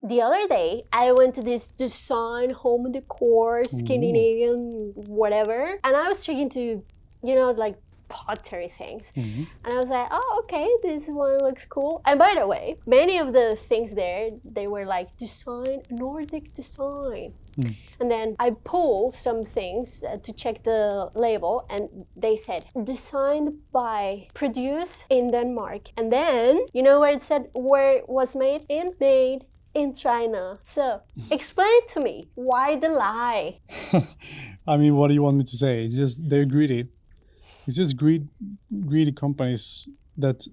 The other day, I went to this design, home decor, Scandinavian, whatever, and I was trying to, like pottery things. And I was like, oh, okay, this one looks cool. And by the way, many of the things there, they were like design, Nordic design. And then I pulled some things to check the label, and they said designed by, produced in Denmark. And then, you know where it said where it was made in? Made in China. So explain to me, why the lie? I mean, what do you want me to say? It's just they're greedy. It's just greedy companies that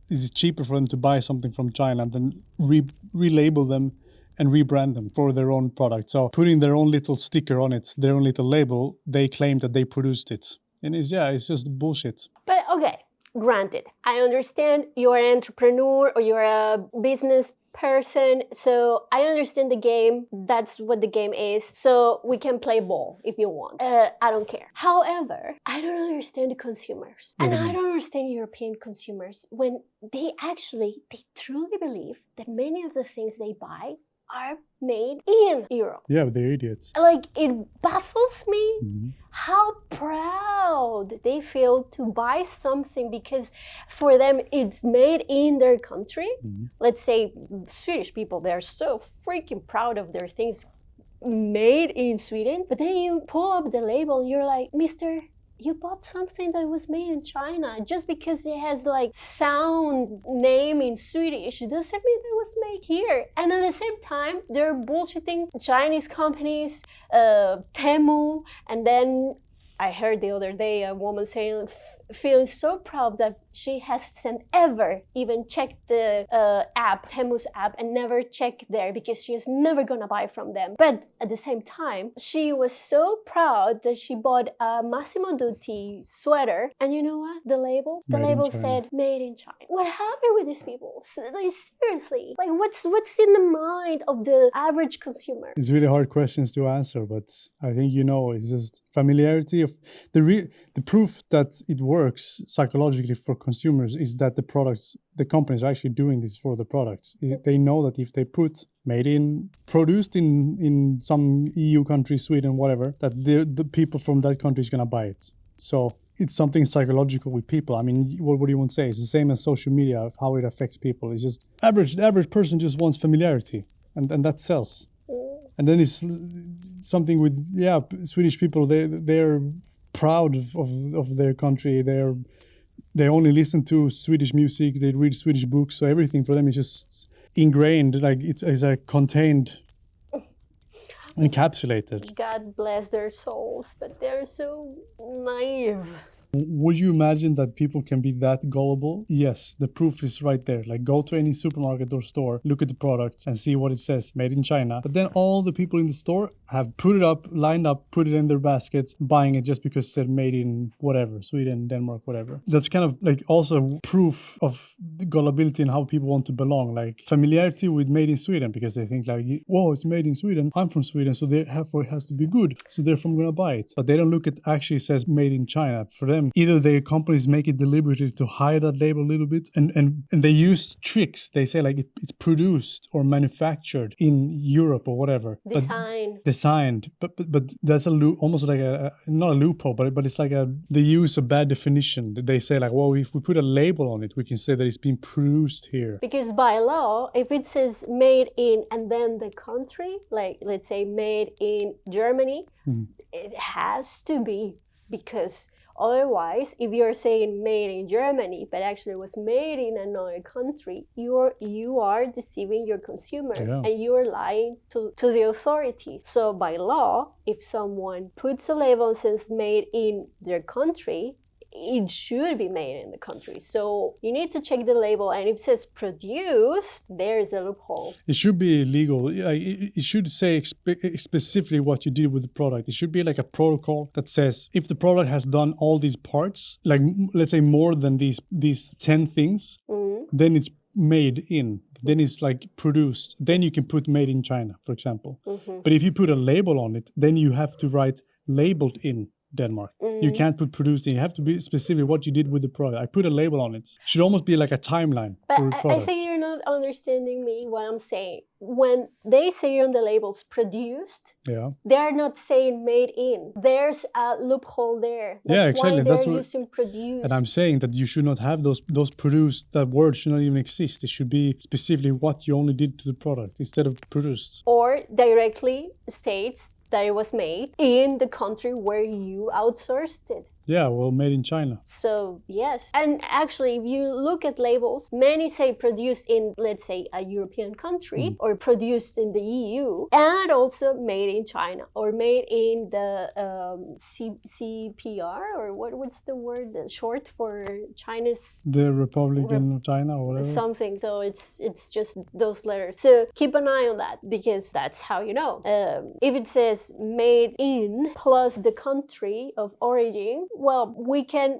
it's cheaper for them to buy something from China than relabel them and rebrand them for their own product. So putting their own little sticker on it, their own little label, they claim that they produced it. And it's just bullshit. But okay, granted, I understand you're an entrepreneur or you're a business person, so I understand the game. That's what the game is. So we can play ball if you want. I don't care. However, I don't understand the consumers. And I don't understand European consumers when they truly believe that many of the things they buy are made in Europe. Yeah, but they're idiots. Like, it baffles me how proud they feel to buy something because for them it's made in their country. Let's say Swedish people, they're so freaking proud of their things made in Sweden. But then you pull up the label and you're like, mister, you bought something that was made in China. Just because it has like sound name in Swedish doesn't mean it was made here. And at the same time, they're bullshitting Chinese companies, Temu, and then I heard the other day a woman saying, feeling so proud that she hasn't ever even checked the app, Temu's app, and never checked there because she is never gonna buy from them. But at the same time, she was so proud that she bought a Massimo Dutti sweater, and you know what? The label said made in China. What happened with these people? Like, seriously, like what's in the mind of the average consumer? It's really hard questions to answer, but I think it's just familiarity of the proof that it works psychologically for consumers is that the companies are actually doing this for the products. They know that if they put produced in some EU country, Sweden, whatever, that the people from that country is gonna buy it. So it's something psychological with people. I mean, what do you want to say? It's the same as social media, of how it affects people. It's just the average person just wants familiarity, and that sells. And then it's something with Swedish people. They're proud of their country. They only listen to Swedish music. They read Swedish books. So everything for them is just ingrained, like it's a contained, encapsulated. God bless their souls, but they're so naive. Would you imagine that people can be that gullible? Yes, the proof is right there. Like, go to any supermarket or store, look at the products and see what it says, made in China. But then all the people in the store have put it up, lined up, put it in their baskets, buying it just because it said made in whatever, Sweden, Denmark, whatever. That's kind of like also proof of the gullibility and how people want to belong. Like familiarity with made in Sweden, because they think like, whoa, it's made in Sweden. I'm from Sweden, so therefore it has to be good. So therefore I'm going to buy it. But they don't look at actually it says made in China. For them, either the companies make it deliberately to hide that label a little bit, and they use tricks. They say like it's produced or manufactured in Europe or whatever. Designed, but that's almost like not a loophole, but it's like they use a bad definition. They say like, well, if we put a label on it, we can say that it's been produced here. Because by law, if it says made in and then the country, like let's say made in Germany, it has to be, because otherwise, if you're saying made in Germany, but actually was made in another country, you are deceiving your consumer, and you are lying to the authorities. So by law, if someone puts a label and says made in their country, it should be made in the country. So you need to check the label, and if it says produced, there's a loophole. It should be legal. It should say specifically what you did with the product. It should be like a protocol that says if the product has done all these parts, like let's say more than these 10 things, then it's made in. Then it's like produced. Then you can put made in China, for example. But if you put a label on it, then you have to write labeled in Denmark. You can't put produced in. You have to be specific what you did with the product. I put a label on it. Should almost be like a timeline for the product. I think you're not not understanding me what I'm saying. When they say on the labels produced, Yeah. they're not saying made in. There's a loophole there. That's Yeah, exactly. why they're That's what, using produced. and I'm saying that you should not have those produced. That word should not even exist. It should be specifically what you only did to the product instead of produced. Or directly states that it was made in the country where you outsourced it. Yeah, well, made in China. So, yes. And actually, if you look at labels, many say produced in, let's say, a European country or produced in the EU, and also made in China or made in the CPR, or what's the word short for China's? The Republic of China or whatever. Something. So it's just those letters. So keep an eye on that, because that's how you know. If it says made in plus the country of origin, well, we can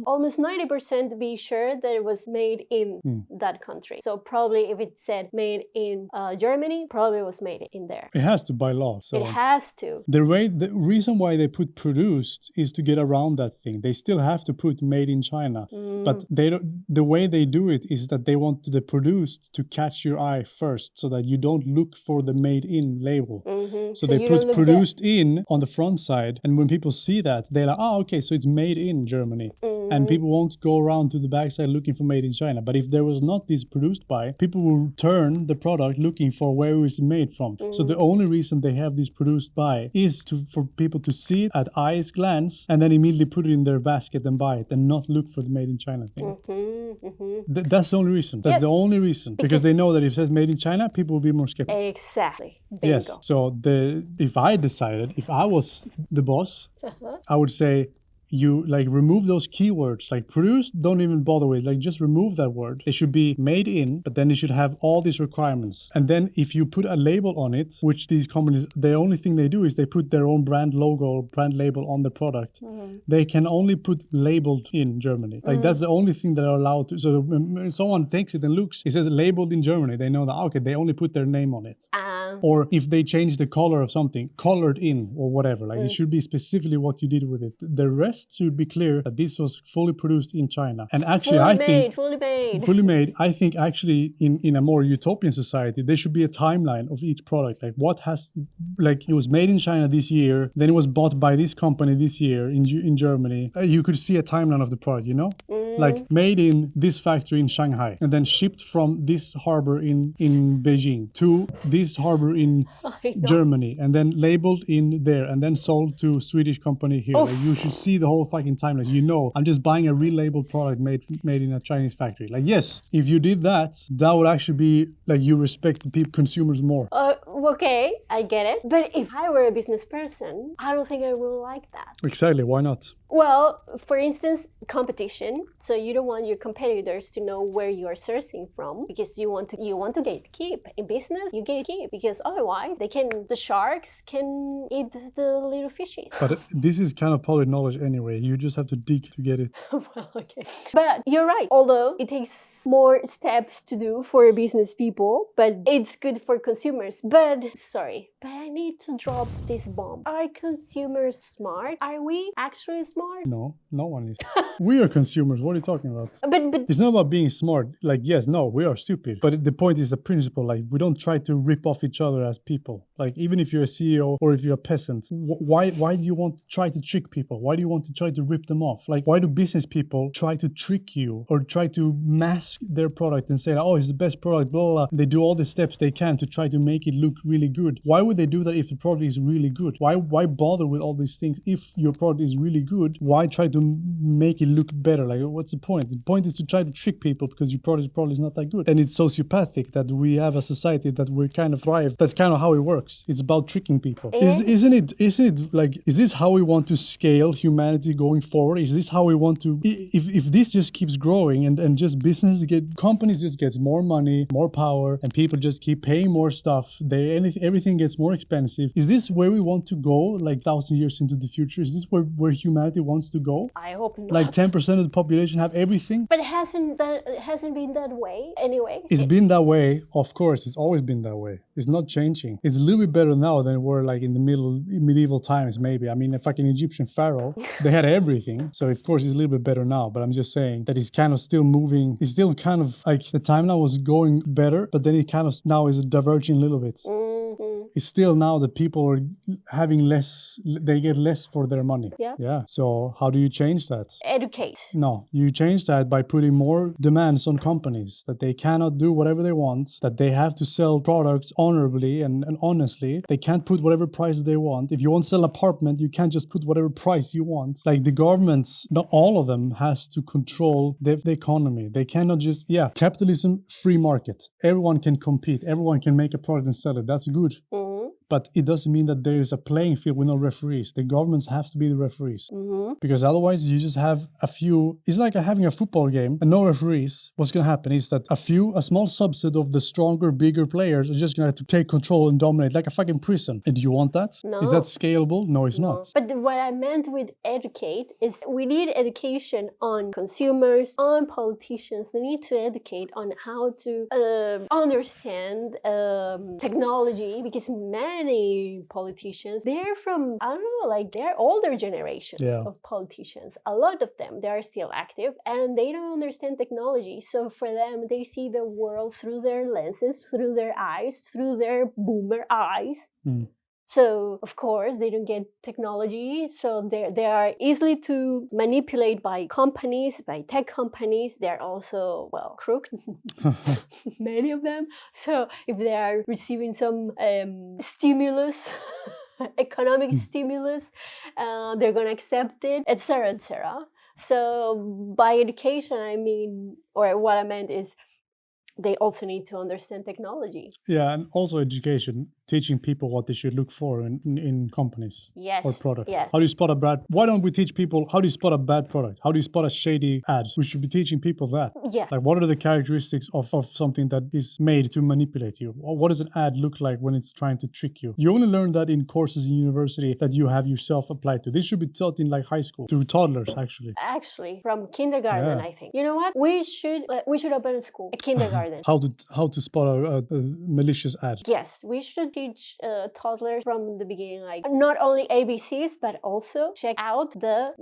almost 90% be sure that it was made in that country. So probably if it said made in Germany, probably it was made in there. It has to by law. So it has to. The reason why they put produced is to get around that thing. They still have to put made in China, but they don't. The way they do it is that they want the produced to catch your eye first, so that you don't look for the made in label. So they put produced in on the front side, and when people see that, they're like, oh, okay, so it's made in Germany. And people won't go around to the backside looking for made in China. But if there was not this produced by, people will turn the product looking for where it was made from. So the only reason they have this produced by is for people to see it at eyes glance and then immediately put it in their basket and buy it and not look for the made in China thing. That's the only reason. That's the only reason. Because they know that if it says made in China, people will be more skeptical. Exactly. Bingo. Yes. So if I was the boss, I would say, you remove those keywords, like produced, don't even bother with, just remove that word. It should be made in, but then it should have all these requirements. And then if you put a label on it, which these companies, the only thing they do is they put their own brand logo or brand label on the product. They can only put labeled in Germany. That's the only thing that are allowed to. So when someone takes it and looks, it says labeled in Germany. They know that, okay, they only put their name on it. Or if they change the color of something, colored in or whatever, it should be specifically what you did with it. The rest should be clear that this was fully produced in China. And actually, fully made. I think actually in a more utopian society, there should be a timeline of each product. It was made in China this year, then it was bought by this company this year in Germany. You could see a timeline of the product, like made in this factory in Shanghai, and then shipped from this harbor in Beijing to this harbor in Germany, and then labeled in there, and then sold to Swedish company here. You should see the whole fucking timeline. I'm just buying a relabeled product made in a Chinese factory. Yes, if you did that would actually be you respect the consumers more. Okay, I get it. But if I were a business person, I don't think I would like that. Exactly. Why not? Well, for instance, competition. So you don't want your competitors to know where you are sourcing from, because you want to gatekeep. In business, you gatekeep, because otherwise the sharks can eat the little fishies. But this is kind of public knowledge anyway. You just have to dig to get it. Well, okay. But you're right. Although it takes more steps to do for business people, but it's good for consumers. But I need to drop this bomb. Are consumers smart? Are we actually smart? No one is. We are consumers. What are you talking about? But it's not about being smart. We are stupid. But the point is the principle. We don't try to rip off each other as people. Even if you're a CEO or if you're a peasant, why do you want to try to trick people? Why do you want to try to rip them off? Why do business people try to trick you or try to mask their product and say, oh, it's the best product, blah, blah, blah. They do all the steps they can to try to make it look really good. Why would they do that if the product is really good? Why bother with all these things if your product is really good? Why try to make it look better? What's the point? The point is to try to trick people because your product probably is not that good. And it's sociopathic that we have a society that we're kind of thrive. That's kind of how it works. It's about tricking people. Isn't it is this how we want to scale humanity going forward? Is this how we want to, if this just keeps growing and just companies just gets more money, more power, and people just keep paying more stuff, everything gets more expensive. Is this where we want to go 1,000 years into the future? Is this where humanity society wants to go? I hope not. Like 10% of the population have everything? But it hasn't been that way anyway. It's been that way, of course. It's always been that way. It's not changing. It's a little bit better now than it were like in the medieval times, maybe. I mean, a fucking Egyptian pharaoh, they had everything. So of course it's a little bit better now. But I'm just saying that it's kind of still moving. It's still kind of like the timeline was going better, but then it kind of now is diverging a little bit. It's still now that people are having less, they get less for their money. Yeah. So how do you change that? Educate. No, you change that by putting more demands on companies that they cannot do whatever they want, that they have to sell products honorably and honestly. They can't put whatever price they want. If you want to sell an apartment, you can't just put whatever price you want. Like the governments, not all of them, has to control the economy. They cannot just, capitalism, free market. Everyone can compete. Everyone can make a product and sell it. That's good. But it doesn't mean that there is a playing field with no referees. The governments have to be the referees. Because otherwise you just have a few, it's like having a football game and no referees. What's going to happen is that a small subset of the stronger, bigger players are just going to have to take control and dominate like a fucking prison. And do you want that? No. Is that scalable? No, it's not. But what I meant with educate is we need education on consumers, on politicians. They need to educate on how to understand technology, because many politicians, they're from, I don't know, like they're older generations of politicians. A lot of them, they are still active and they don't understand technology. So for them, they see the world through their lenses, through their eyes, through their boomer eyes. So, of course, they don't get technology. So they are easily to manipulate by companies, by tech companies. They're also, well, crooked, many of them. So if they are receiving some stimulus, economic stimulus, they're going to accept it, etc., etc. So by education, I mean, or what I meant is, they also need to understand technology. Yeah, and also education, teaching people what they should look for in companies or products. Yeah. How do you spot a bad? Why don't we teach people how do you spot a bad product? How do you spot a shady ad? We should be teaching people that. Yeah. Like, what are the characteristics of something that is made to manipulate you? What does an ad look like when it's trying to trick you? You only learn that in courses in university that you have yourself applied to. This should be taught in like high school to toddlers, actually. Actually, from kindergarten, I think. You know what? We should open a school, a kindergarten. How to spot a malicious ad. Yes, we should teach toddlers from the beginning, like not only ABCs, but also check out the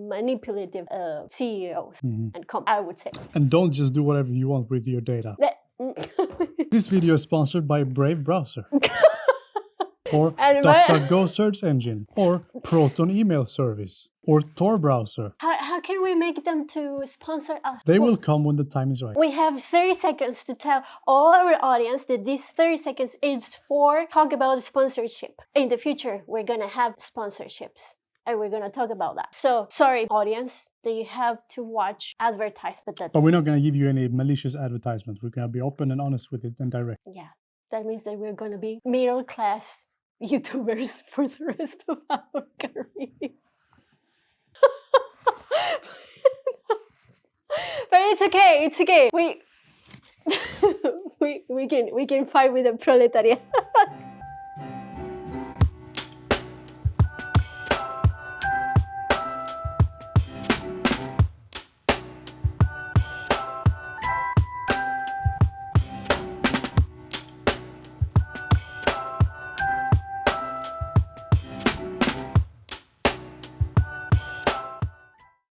manipulative CEOs and I would say. And don't just do whatever you want with your data. This video is sponsored by Brave Browser. Or DuckDuckGo search engine, or Proton email service, or Tor browser. How can we make them to sponsor us? They will come when the time is right. We have 30 seconds to tell all our audience that this 30 seconds is for talk about sponsorship. In the future, we're gonna have sponsorships. And we're gonna talk about that. So, sorry, audience, that you have to watch advertisements. But we're not gonna give you any malicious advertisements. We're gonna be open and honest with it and direct. Yeah, that means that we're gonna be middle class YouTubers for the rest of our career. But it's okay. It's okay. We can fight with the proletariat.